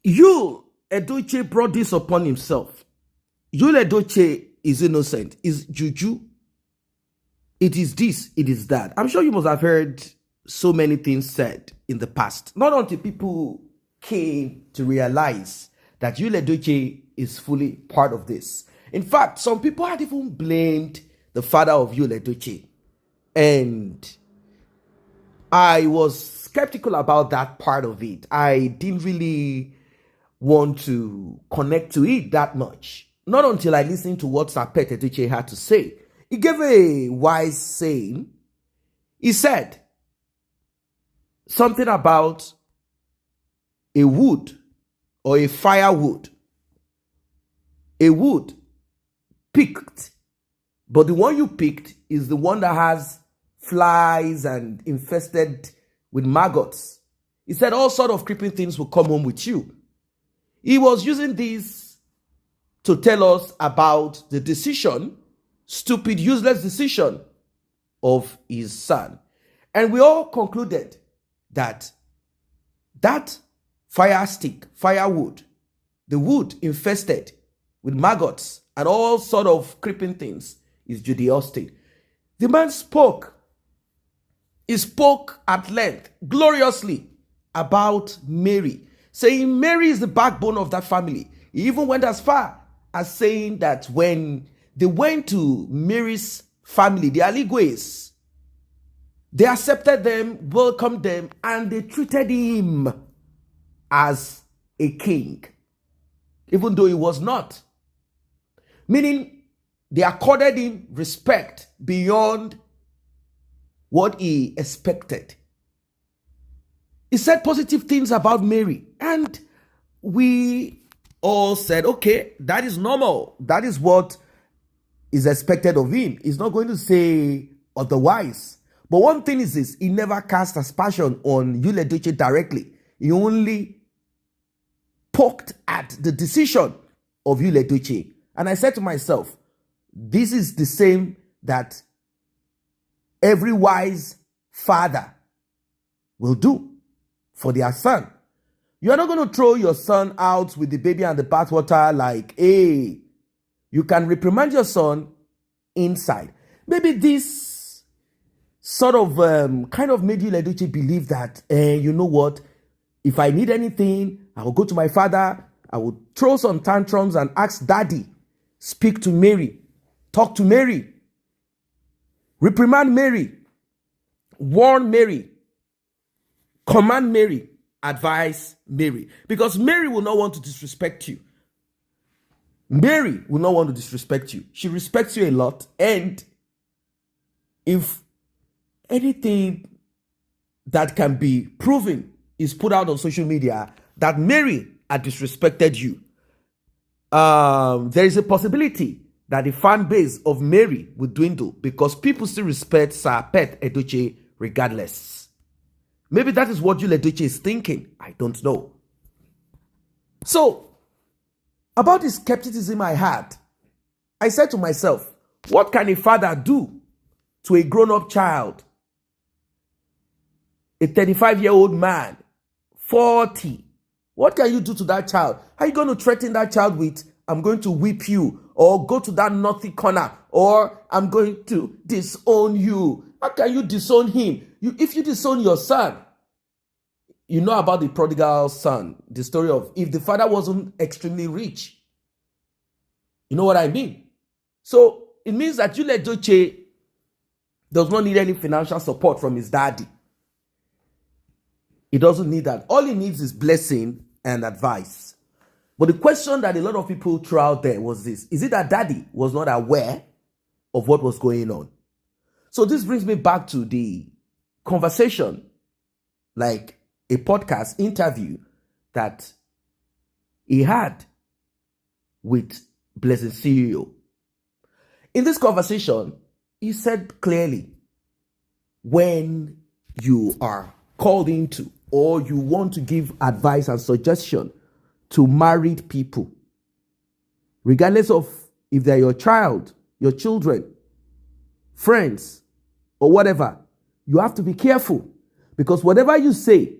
You, Edochie, brought this upon himself. You, Edochie, is innocent, is juju. It is this, it is that. I'm sure you must have heard so many things said in the past. Not until people came to realize that Yul Edochie is fully part of this. In fact, some people had even blamed the father of Yul Edochie. And I was skeptical about that part of it. I didn't really want to connect to it that much. Not until I listened to what Sapet Edochie had to say. He gave a wise saying. He said something about a wood or a firewood. A wood picked, but the one you picked is the one that has flies and infested with maggots. He said all sort of creeping things will come home with you. He was using this to tell us about the decision, stupid, useless decision of his son. And we all concluded that fire stick, firewood, the wood infested with maggots and all sort of creeping things is Judeostate. The man spoke. He spoke at length, gloriously, about Mary, saying Mary is the backbone of that family. He even went as far as saying that when they went to Mary's family, the Aligwes, they accepted them, welcomed them, and they treated him as a king, even though he was not. Meaning, they accorded him respect beyond what he expected. He said positive things about Mary, and we all said, okay, that is normal. That is what is expected of him. He's not going to say otherwise. But one thing is this, he never cast aspersion on Yul Edochie directly. He only poked at the decision of Yul Edochie. And I said to myself, this is the same that every wise father will do for their son. You are not going to throw your son out with the baby and the bathwater like, hey, you can reprimand your son inside. Maybe this sort of kind of made Yul Edochie believe that, you know what, if I need anything, I will go to my father, I will throw some tantrums and ask daddy, speak to Mary, talk to Mary, reprimand Mary, warn Mary, command Mary, advise Mary. Because Mary will not want to disrespect you. Mary will not want to disrespect you. She respects you a lot. And if anything that can be proven is put out on social media that Mary had disrespected you, there is a possibility that the fan base of Mary will dwindle because people still respect Sapet Edochie regardless. Maybe that is what Yul Edochie is thinking. I don't know. So, about the skepticism I had, I said to myself, what can a father do to a grown-up child? A 35-year-old man, 40. What can you do to that child? Are you going to threaten that child with, I'm going to whip you, or go to that naughty corner, or I'm going to disown you? How can you disown him? If you disown your son, you know about the prodigal son, the story of if the father wasn't extremely rich. You know what I mean? So it means that Yul Edochie does not need any financial support from his daddy. He doesn't need that. All he needs is blessing and advice. But the question that a lot of people threw out there was this. Is it that daddy was not aware of what was going on? So this brings me back to the conversation, like a podcast interview that he had with Blessing CEO. In this conversation, he said clearly, when you are called into or you want to give advice and suggestion to married people, regardless of if they're your child, your children, friends, or whatever, you have to be careful because whatever you say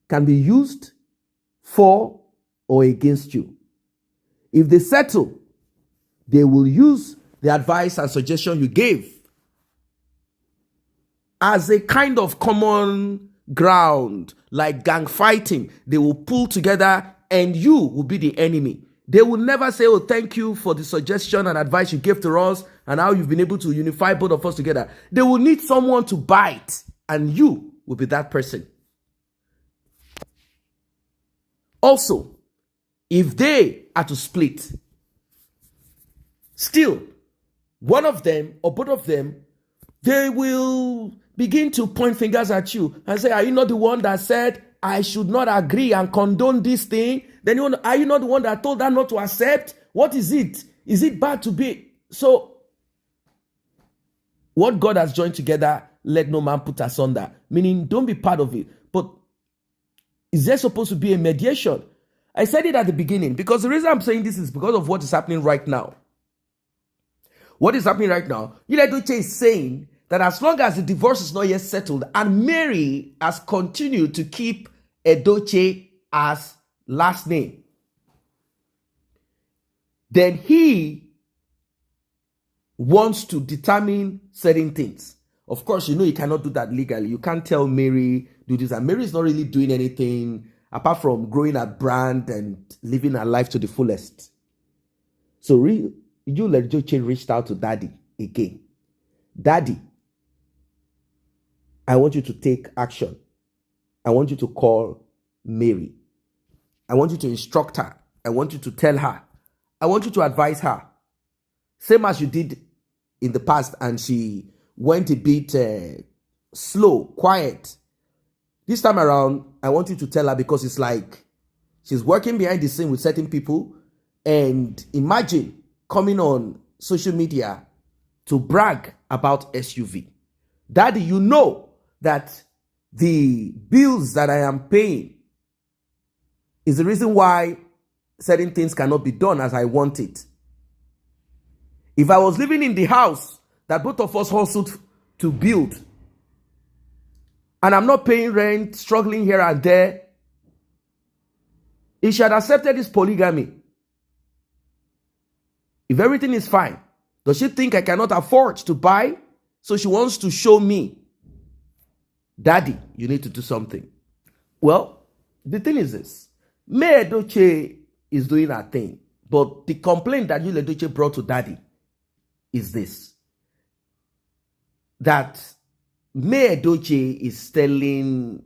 can be used for or against you. If they settle, they will use the advice and suggestion you gave as a kind of common ground, like gang fighting. They will pull together and you will be the enemy. They will never say, oh, thank you for the suggestion and advice you gave to us and how you've been able to unify both of us together. They will need someone to bite, and you will be that person. Also, if they are to split, still, one of them or both of them, they will begin to point fingers at you and say, are you not the one that said, I should not agree and condone this thing? Then are you not the one that told her not to accept? What is it? Is it bad to be? So, what God has joined together, let no man put asunder. Meaning, don't be part of it. But is there supposed to be a mediation? I said it at the beginning because the reason I'm saying this is because of what is happening right now. What is happening right now? Edochie is saying that as long as the divorce is not yet settled and Mary has continued to keep Edochie as last name, then he wants to determine certain things. Of course, you cannot do that legally. You can't tell Mary, do this. And Mary is not really doing anything apart from growing a brand and living her life to the fullest. So Edochie reached out to Daddy again. Daddy, I want you to take action. I want you to call Mary. I want you to instruct her. I want you to tell her. I want you to advise her. Same as you did in the past, and she went a bit slow, quiet. This time around, I want you to tell her, because it's like she's working behind the scene with certain people. And imagine coming on social media to brag about SUV. Daddy, you know that the bills that I am paying is the reason why certain things cannot be done as I want it. If I was living in the house that both of us hustled to build, and I'm not paying rent, struggling here and there, if she had accepted this polygamy, if everything is fine, does she think I cannot afford to buy? So she wants to show me, Daddy, you need to do something. Well, the thing is this. Edochie is doing her thing. But the complaint that Edochie brought to Daddy is this. That Edochie is standing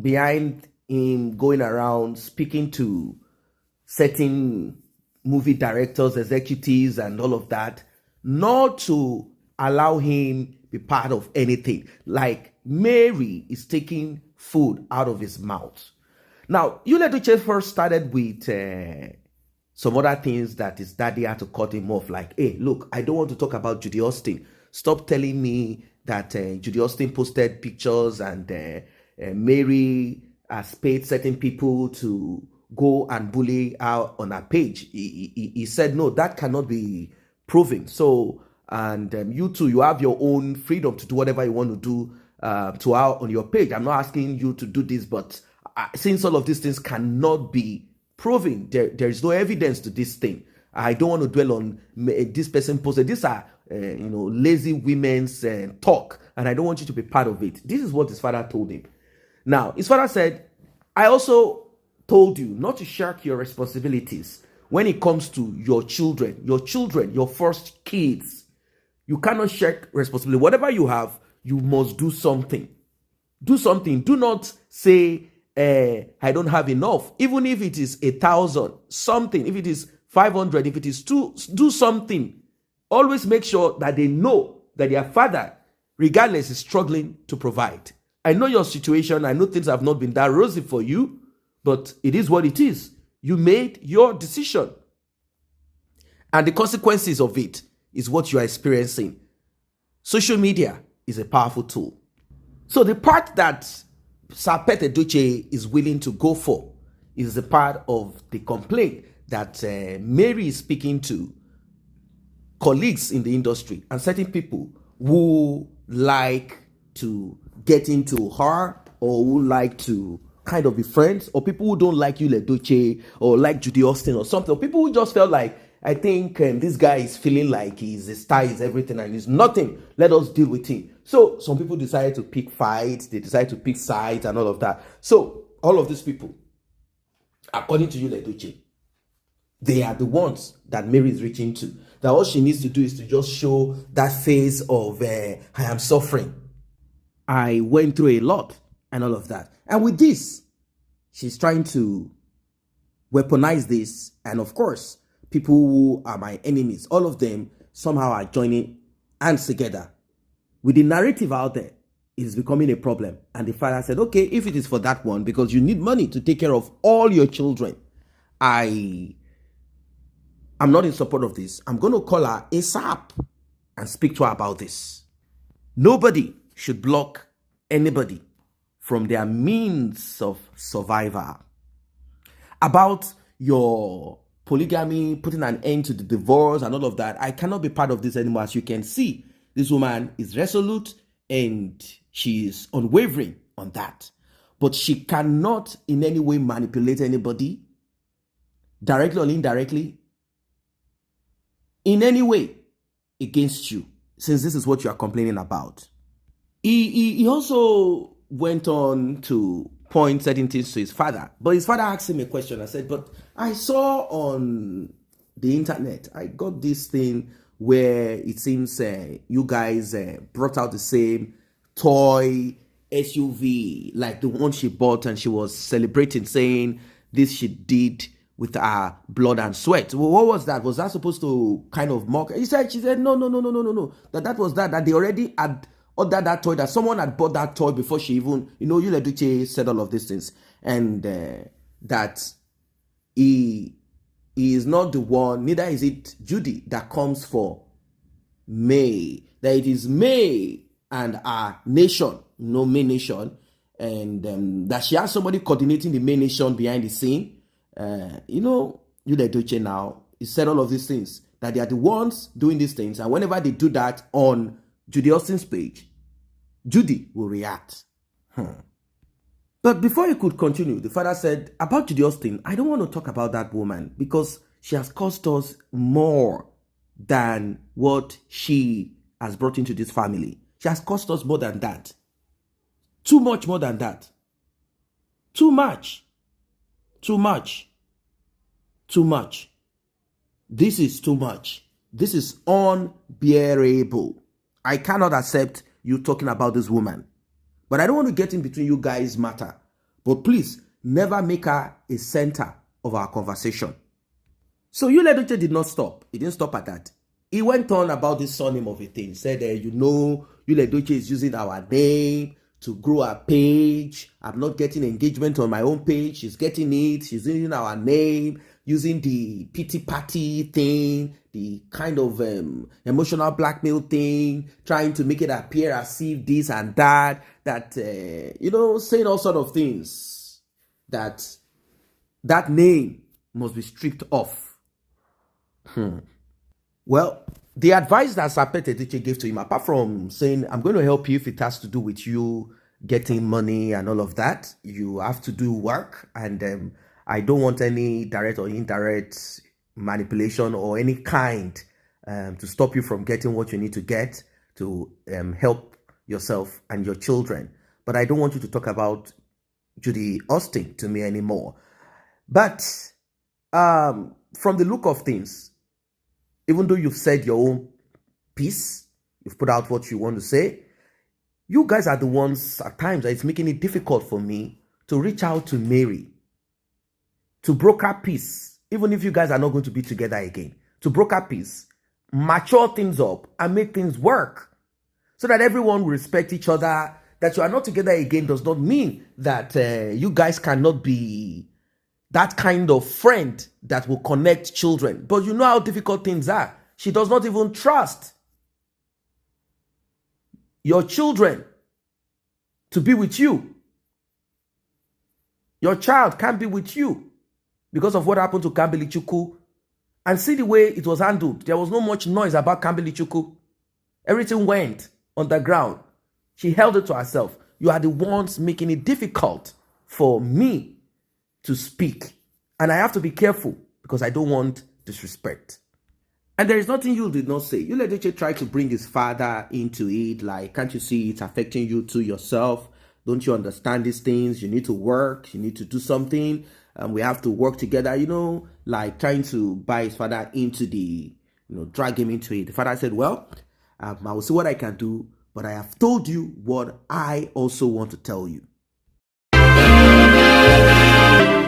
behind him, going around, speaking to certain movie directors, executives, and all of that, not to allow him be part of anything. Like Mary is taking food out of his mouth. Now, Edochie first started with some other things that his daddy had to cut him off. Like, hey, look, I don't want to talk about Judy Austin. Stop telling me that Judy Austin posted pictures and Mary has paid certain people to go and bully her on her page. He said, no, that cannot be proven. So, and you too, you have your own freedom to do whatever you want to do to her on your page. I'm not asking you to do this, but since all of these things cannot be proven, there is no evidence to this thing. I don't want to dwell on this person posted. These are, lazy women's talk, and I don't want you to be part of it. This is what his father told him. Now, his father said, I also told you not to shirk your responsibilities when it comes to your children, your first kids. You cannot shirk responsibility. Whatever you have, you must do something. Do something. Do not say, I don't have enough. Even if it is 1,000, something. If it is 500, if it is 2, do something. Always make sure that they know that their father, regardless, is struggling to provide. I know your situation. I know things have not been that rosy for you, but it is what it is. You made your decision. And the consequences of it is what you are experiencing. Social media is a powerful tool. So the part that Sir Edochie is willing to go for is the part of the complaint that Mary is speaking to colleagues in the industry and certain people who like to get into her or who like to kind of be friends, or people who don't like Yul Edochie or like Judy Austin or something, or people who just felt like, I think this guy is feeling like he's a star, is everything, and he's nothing. Let us deal with him. So some people decided to pick fights, they decided to pick sides and all of that. So all of these people, according to Yul Edochie, they are the ones that Mary is reaching to. That all she needs to do is to just show that face of, I am suffering. I went through a lot and all of that. And with this, she's trying to weaponize this. And of course, people who are my enemies, all of them somehow are joining hands together. With the narrative out there, it is becoming a problem. And the father said, okay, if it is for that one, because you need money to take care of all your children, I'm not in support of this. I'm going to call her ASAP and speak to her about this. Nobody should block anybody from their means of survival. About your polygamy, putting an end to the divorce and all of that, I cannot be part of this anymore. As you can see, this woman is resolute and she is unwavering on that. But she cannot in any way manipulate anybody, directly or indirectly, in any way against you, since this is what you are complaining about. He also went on to point certain things to his father, but his father asked him a question. I said, but I saw on the internet, I got this thing where it seems you guys brought out the same toy SUV, like the one she bought, and she was celebrating, saying this she did with her blood and sweat. Well, what was that? Was that supposed to kind of mock? She said, no. That was that they already had ordered that toy, that someone had bought that toy before she even, Yul Edochie said all of these things. And that he is not the one, neither is it Judy that comes for May. That it is May and our nation, May Nation, and that she has somebody coordinating the May Nation behind the scene. Yul Edochie now, he said all of these things, that they are the ones doing these things, and whenever they do that on Judy Austin's page, Judy will react. But before he could continue, the father said, about Judy Austin, I don't want to talk about that woman because she has cost us more than what she has brought into this family. She has cost us more than that. Too much more than that. Too much. Too much. Too much. This is too much. This is unbearable. I cannot accept you talking about this woman. But I don't want to get in between you guys' matter. But please, never make her a center of our conversation. So Yul Edochie did not stop. He didn't stop at that. He went on about this surname of a thing. He said, Yul Edochie is using our name to grow our page. I'm not getting engagement on my own page. She's getting it. She's using our name, using the pity party thing, the kind of emotional blackmail thing, trying to make it appear as if this and that, saying all sort of things, that name must be stripped off. Well, the advice that Sapet Edochie gave to him, apart from saying, I'm going to help you if it has to do with you getting money and all of that, you have to do work, and I don't want any direct or indirect manipulation or any kind to stop you from getting what you need to get to help yourself and your children. But I don't want you to talk about Judy Austin to me anymore. But from the look of things, even though you've said your own piece, you've put out what you want to say, you guys are the ones at times that it's making it difficult for me to reach out to Mary, to broker peace, even if you guys are not going to be together again, to broker peace, mature things up and make things work so that everyone will respect each other. That you are not together again does not mean that you guys cannot be that kind of friend that will connect children. But you know how difficult things are. She does not even trust your children to be with you. Your child can't be with you because of what happened to Kambili Chukwu. And see the way it was handled. There was no much noise about Kambili Chukwu. Everything went underground. She held it to herself. You are the ones making it difficult for me to speak. And I have to be careful because I don't want disrespect. And there is nothing you did not say. You let Edochie try to bring his father into it. Like, can't you see it's affecting you to yourself? Don't you understand these things? You need to work. You need to do something. We have to work together, like trying to buy his father into the, drag him into it. The father said, well, I will see what I can do, but I have told you what I also want to tell you.